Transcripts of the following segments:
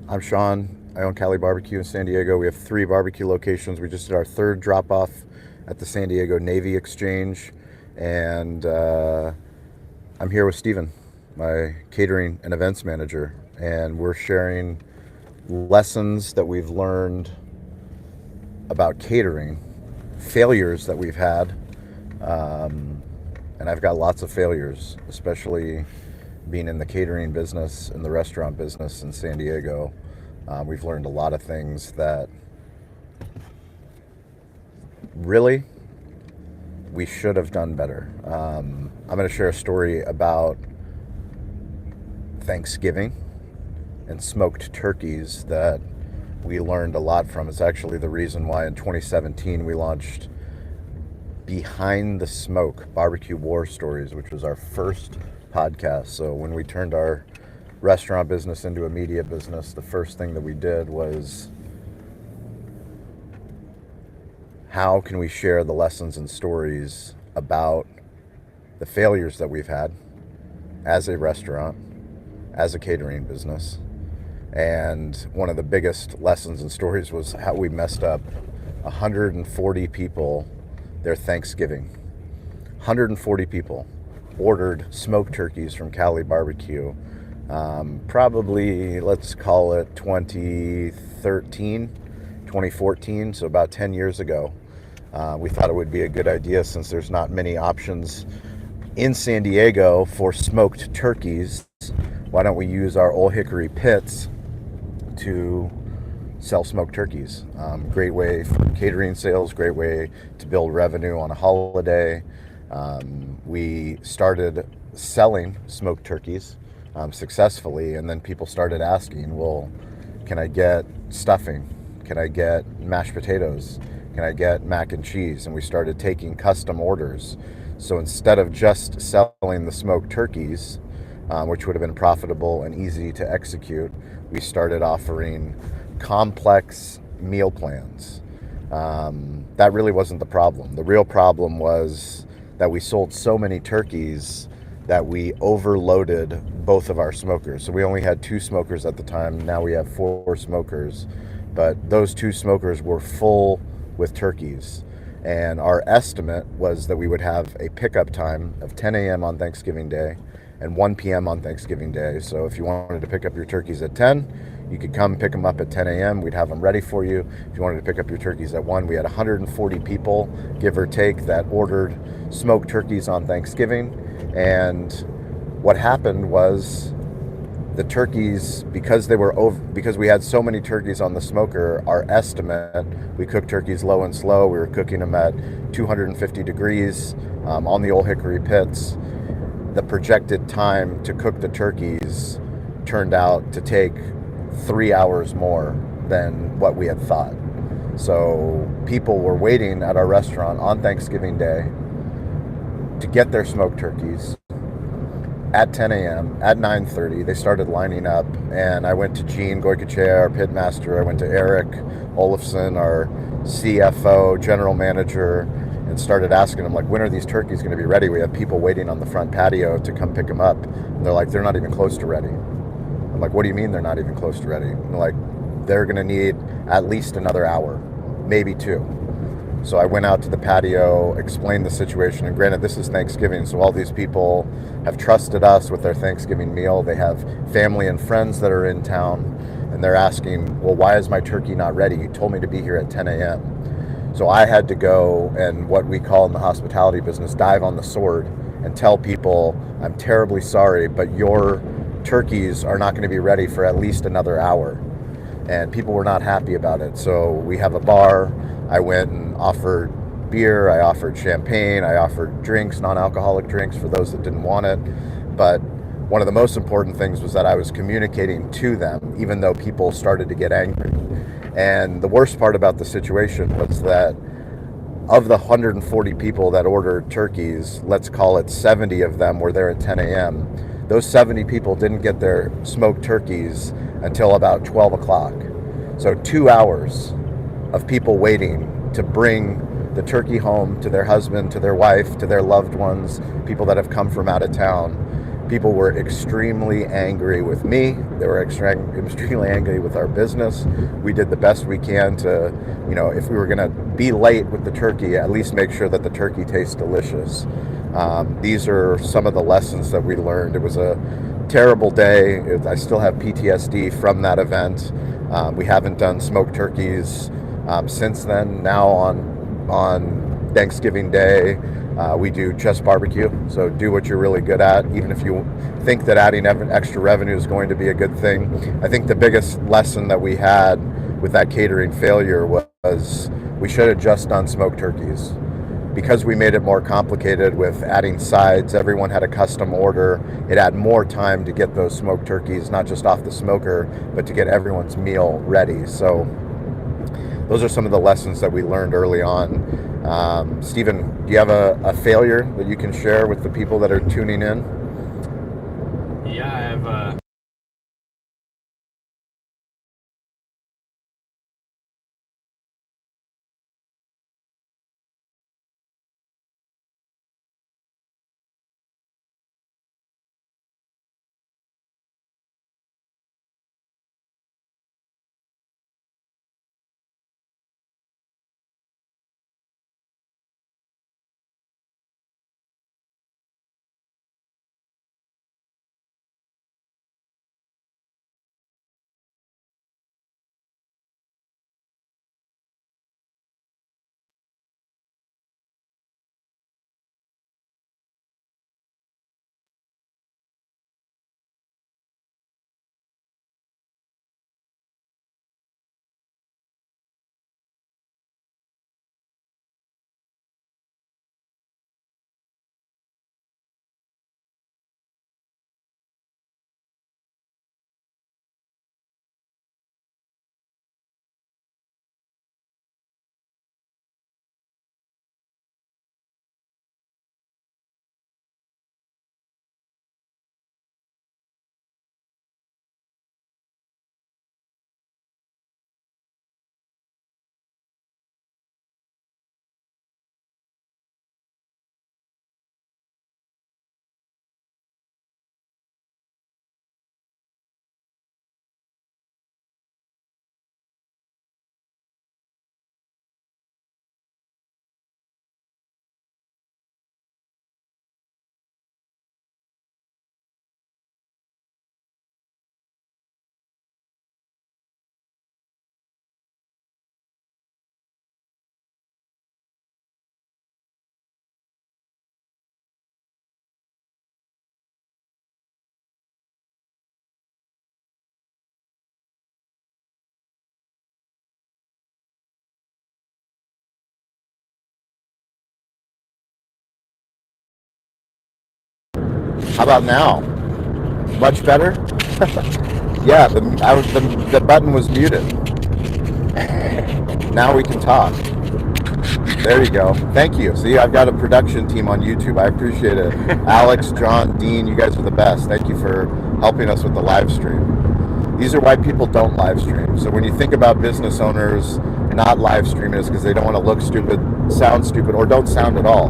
I'm Shawn. I own Cali BBQ in San Diego. We have 3 barbecue locations. We just did our 3rd drop off at the San Diego Navy Exchange. And I'm here with Steven, my catering and events manager. And we're sharing lessons that we've learned about catering, failures that we've had. Um, and I've got lots of failures, especially being in the catering business and the restaurant business in San Diego. We've learned a lot of things that really we should have done better. I'm going to share a story about Thanksgiving and smoked turkeys that we learned a lot from. It's actually the reason why in 2017 we launched Behind the Smoke Barbecue War Stories, which was our first podcast. So when we turned our restaurant business into a media business, the first thing that we did was how can we share the lessons and stories about the failures that we've had as a restaurant, as a catering business. And one of the biggest lessons and stories was how we messed up 140 people their Thanksgiving. 140 people ordered smoked turkeys from Cali BBQ. Probably, let's call it 2013, 2014, so about 10 years ago. We thought it would be a good idea, since there's not many options in San Diego for smoked turkeys. Why don't we use our Old Hickory pits to sell smoked turkeys? Great way for catering sales, great way to build revenue on a holiday. We started selling smoked turkeys successfully, and then people started asking, well, can I get stuffing? Can I get mashed potatoes? Can I get mac and cheese? And we started taking custom orders. So instead of just selling the smoked turkeys, which would have been profitable and easy to execute, we started offering complex meal plans. That really wasn't the problem. The real problem was that we sold so many turkeys that we overloaded both of our smokers. So we only had 2 smokers at the time. Now we have 4 smokers. But those 2 smokers were full with turkeys. And our estimate was that we would have a pickup time of 10 a.m. on Thanksgiving Day and 1 p.m. on Thanksgiving Day. So if you wanted to pick up your turkeys at 10, you could come pick them up at 10 a.m. We'd have them ready for you. If you wanted to pick up your turkeys at 1, we had 140 people, give or take, that ordered smoked turkeys on Thanksgiving. And what happened was the turkeys, because we had so many turkeys on the smoker, our estimate, we cooked turkeys low and slow. We were cooking them at 250 degrees on the Old Hickory pits. The projected time to cook the turkeys turned out to take 3 hours more than what we had thought. So people were waiting at our restaurant on Thanksgiving Day to get their smoked turkeys at 10 a.m. At 9:30, they started lining up, and I went to Gene Goykache, our pit master. I went to Eric Olafson, our CFO, general manager, and started asking them, like, when are these turkeys going to be ready? We have people waiting on the front patio to come pick them up. And they're like, they're not even close to ready. I'm like, what do you mean they're not even close to ready? And they're like, they're going to need at least another hour, maybe 2. So I went out to the patio, explained the situation, and granted, this is Thanksgiving, so all these people have trusted us with their Thanksgiving meal. They have family and friends that are in town, and they're asking, well, why is my turkey not ready? You told me to be here at 10 a.m. So I had to go and, what we call in the hospitality business, dive on the sword and tell people, I'm terribly sorry, but your turkeys are not going to be ready for at least another hour. And people were not happy about it. So we have a bar. I went and offered beer, I offered champagne, I offered drinks, non-alcoholic drinks for those that didn't want it. But one of the most important things was that I was communicating to them, even though people started to get angry. And the worst part about the situation was that of the 140 people that ordered turkeys, let's call it 70 of them were there at 10 a.m. Those 70 people didn't get their smoked turkeys until about 12 o'clock. So 2 hours of people waiting to bring the turkey home to their husband, to their wife, to their loved ones, people that have come from out of town. People were extremely angry with me. They were extremely angry with our business. We did the best we can to, if we were going to be late with the turkey, at least make sure that the turkey tastes delicious. These are some of the lessons that we learned. It was a terrible day. I still have PTSD from that event. We haven't done smoked turkeys since then. Now on Thanksgiving Day, we do just barbecue. So do what you're really good at, even if you think that adding extra revenue is going to be a good thing. I think the biggest lesson that we had with that catering failure was we should have just done smoked turkeys. Because we made it more complicated with adding sides, everyone had a custom order. It had more time to get those smoked turkeys, not just off the smoker, but to get everyone's meal ready. So those are some of the lessons that we learned early on. Stephen, do you have a failure that you can share with the people that are tuning in? Yeah, I have How about now? Much better? Yeah, the button was muted. Now we can talk. There you go. Thank you. See, I've got a production team on YouTube. I appreciate it. Alex, John, Dean, you guys are the best. Thank you for helping us with the live stream. These are why people don't live stream. So when you think about business owners not live streaming, it's because they don't want to look stupid, sound stupid, or don't sound at all.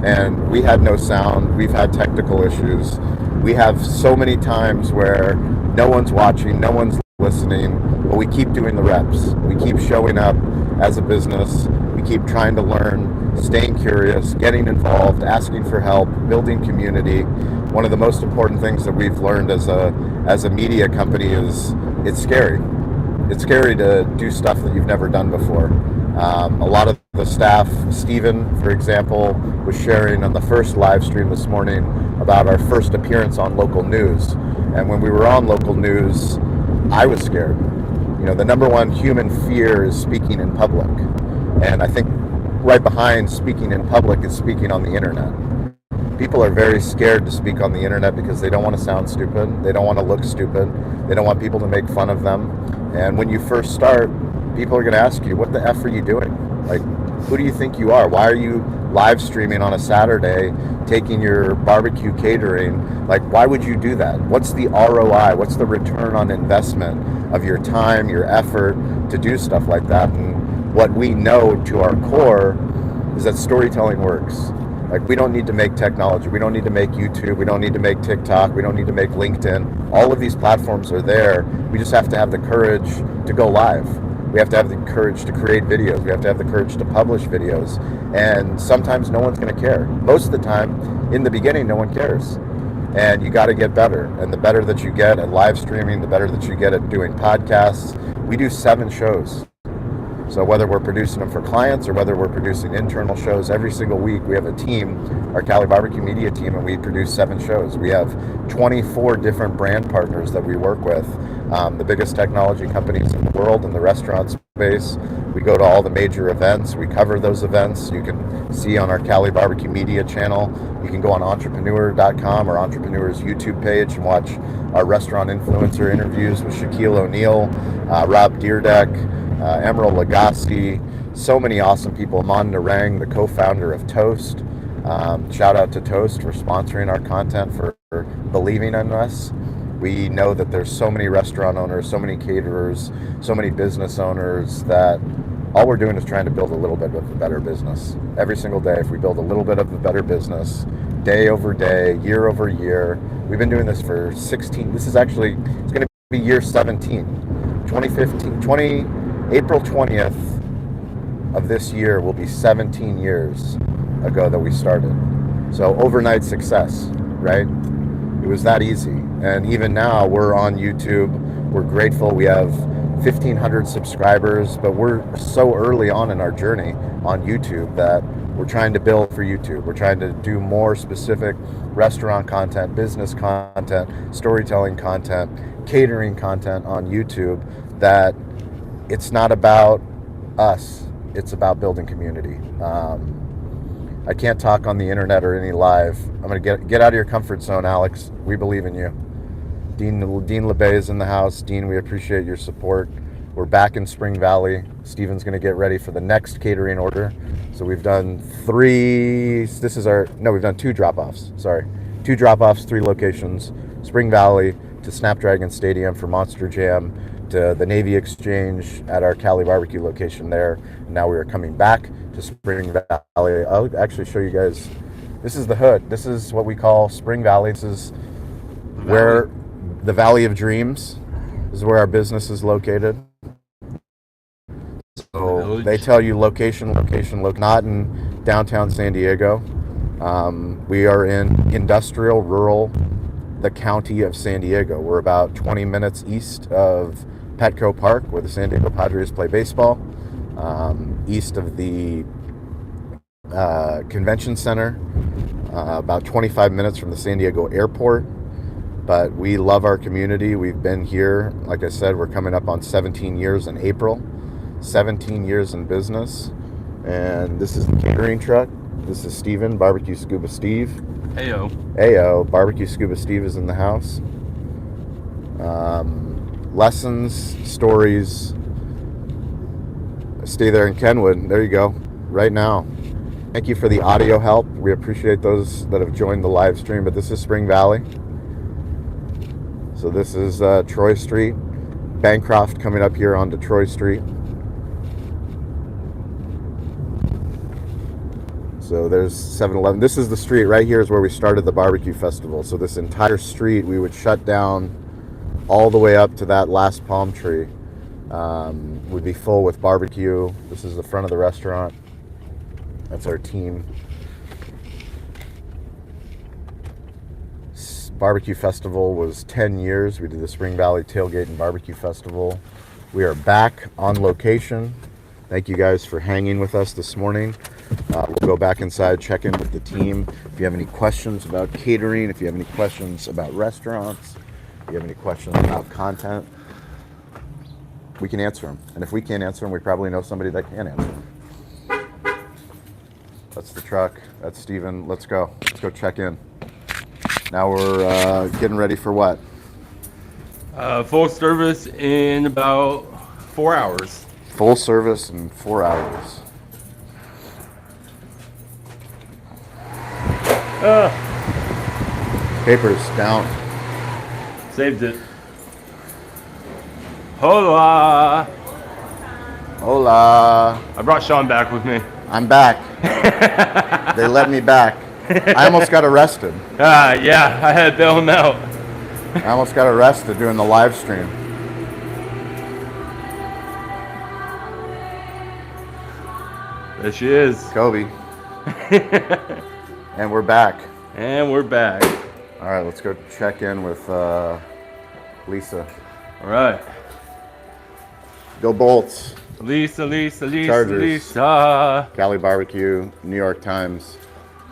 And we had no sound. We've had technical issues. We have so many times where no one's watching, no one's listening, but we keep doing the reps. We keep showing up as a business. We keep trying to learn, staying curious, getting involved, asking for help, building community. One of the most important things that we've learned as a media company is it's scary. It's scary to do stuff that you've never done before. A lot of the staff, Stephen, for example, was sharing on the first live stream this morning about our first appearance on local news. And when we were on local news, I was scared. The number one human fear is speaking in public. And I think right behind speaking in public is speaking on the internet. People are very scared to speak on the internet because they don't want to sound stupid. They don't want to look stupid. They don't want people to make fun of them. And when you first start, people are going to ask you, what the F are you doing? Like, who do you think you are? Why are you live streaming on a Saturday, taking your barbecue catering? Like, why would you do that? What's the ROI? What's the return on investment of your time, your effort to do stuff like that? And what we know to our core is that storytelling works. Like, we don't need to make technology. We don't need to make YouTube. We don't need to make TikTok. We don't need to make LinkedIn. All of these platforms are there. We just have to have the courage to go live. We have to have the courage to create videos. We have to have the courage to publish videos. And sometimes no one's going to care. Most of the time, in the beginning, no one cares. And you got to get better. And the better that you get at live streaming, the better that you get at doing podcasts. We do 7 shows. So whether we're producing them for clients or whether we're producing internal shows, every single week we have a team, our Cali BBQ Media team, and we produce 7 shows. We have 24 different brand partners that we work with, the biggest technology companies in the world in the restaurant space. We go to all the major events. We cover those events. You can see on our Cali BBQ Media channel. You can go on entrepreneur.com or Entrepreneur's YouTube page and watch our restaurant influencer interviews with Shaquillle O'Neal, Rob Deerdeck, Emeril, Lagasse, so many awesome people. Amon Narang, the co-founder of Toast. Shout out to Toast for sponsoring our content, for believing in us. We know that there's so many restaurant owners, so many caterers, so many business owners that all we're doing is trying to build a little bit of a better business. Every single day, if we build a little bit of a better business, day over day, year over year. We've been doing this for 16, it's going to be year 17, 2015, April 20th of this year will be 17 years ago that we started. So overnight success, right? It was that easy. And even now we're on YouTube. We're grateful. We have 1,500 subscribers, but we're so early on in our journey on YouTube that we're trying to build for YouTube. We're trying to do more specific restaurant content, business content, storytelling content, catering content on YouTube that it's not about us. It's about building community. I can't talk on the internet or any live. I'm going to get out of your comfort zone, Alex. We believe in you. Dean LeBay is in the house. Dean, we appreciate your support. We're back in Spring Valley. Steven's going to get ready for the next catering order. So we've done 2 drop-offs. Sorry. 2 drop-offs, 3 locations. Spring Valley to Snapdragon Stadium for Monster Jam, to the Navy Exchange at our Cali BBQ location there. Now we are coming back to Spring Valley. I'll actually show you guys. This is the hood. This is what we call Spring Valley. This is where the Valley of Dreams. This is where our business is located. So they tell you location, not in downtown San Diego. We are in industrial, rural, the county of San Diego. We're about 20 minutes east of Petco Park, where the San Diego Padres play baseball, east of the convention center, about 25 minutes from the San Diego airport. But we love our community. We've been here, like I said, we're coming up on 17 years in April, 17 years in business. And this is the catering truck. This is Steven, Barbecue Scuba Steve. Heyo, Barbecue Scuba Steve is in the house. Lessons, stories. Stay there in Kenwood. There you go. Right now. Thank you for the audio help. We appreciate those that have joined the live stream. But this is Spring Valley. So this is Troy Street. Bancroft coming up here onto Troy Street. So there's 7-Eleven. This is the street right here is where we started the barbecue festival. So this entire street we would shut down all the way up to that last palm tree. Would be full with barbecue. This is the front of the restaurant. That's our team. Barbecue Festival was 10 years. We did the Spring Valley Tailgate and Barbecue Festival. We are back on location. Thank you guys for hanging with us this morning. We'll go back inside, check in with the team. If you have any questions about catering, if you have any questions about restaurants, if you have any questions about content, we can answer them. And if we can't answer them, we probably know somebody that can answer them. That's the truck. That's Steven. Let's go. Let's go check in. Now we're getting ready for what? Full service in about 4 hours. Full service in 4 hours. Papers down. Saved it. Hola. Hola. I brought Shawn back with me. I'm back. They let me back. I almost got arrested. Yeah, I had to bail him out. I almost got arrested doing the live stream. There she is. Kobe. And we're back. And we're back. All right, let's go check in with Lisa. All right. Go Bolts. Lisa, Chargers. Lisa. Cali BBQ, New York Times.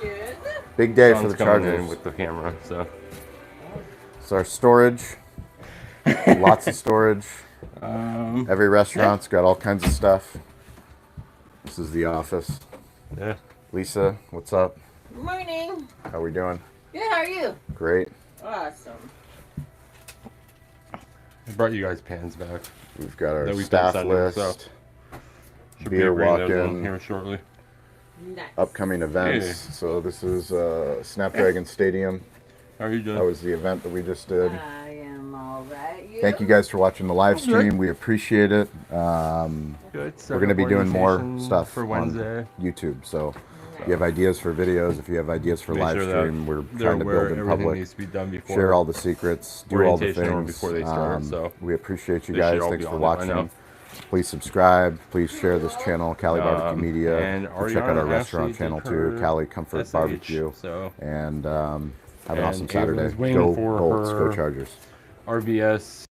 Good. Big day Sean's for the coming in Chargers. with the camera, so. It's our storage. Lots of storage. Every restaurant's got all kinds of stuff. This is the office. Yeah. Lisa, what's up? Morning. How we doing? Good, how are you? Great. Awesome. I brought you guys pans back. We've got our That we've staff been sending, list, so. Should be beer bringing those in walk-in, here shortly. Nice. upcoming events. Yeah. So this is Snapdragon Stadium. How are you doing? That was the event that we just did. I am all right. Thank you guys for watching the live stream. We appreciate it. Good. We're going to be doing more Orientation stuff for Wednesday. on YouTube. So if you have ideas for videos, if you have ideas for Make live sure that stream, we're they're trying to aware build in everything public. needs to be done before Share all the secrets, do all the orientation or things. before they start, so we appreciate you they should guys. all Thanks be for on it by now. watching. Please subscribe. Please share this channel, Cali BBQ Media. and Check out our Ariana restaurant actually channel did too, her Cali Comfort SH, Barbecue. so And have an And awesome Saturday. Avery's waiting Go for Bolts, go her Chargers. RVS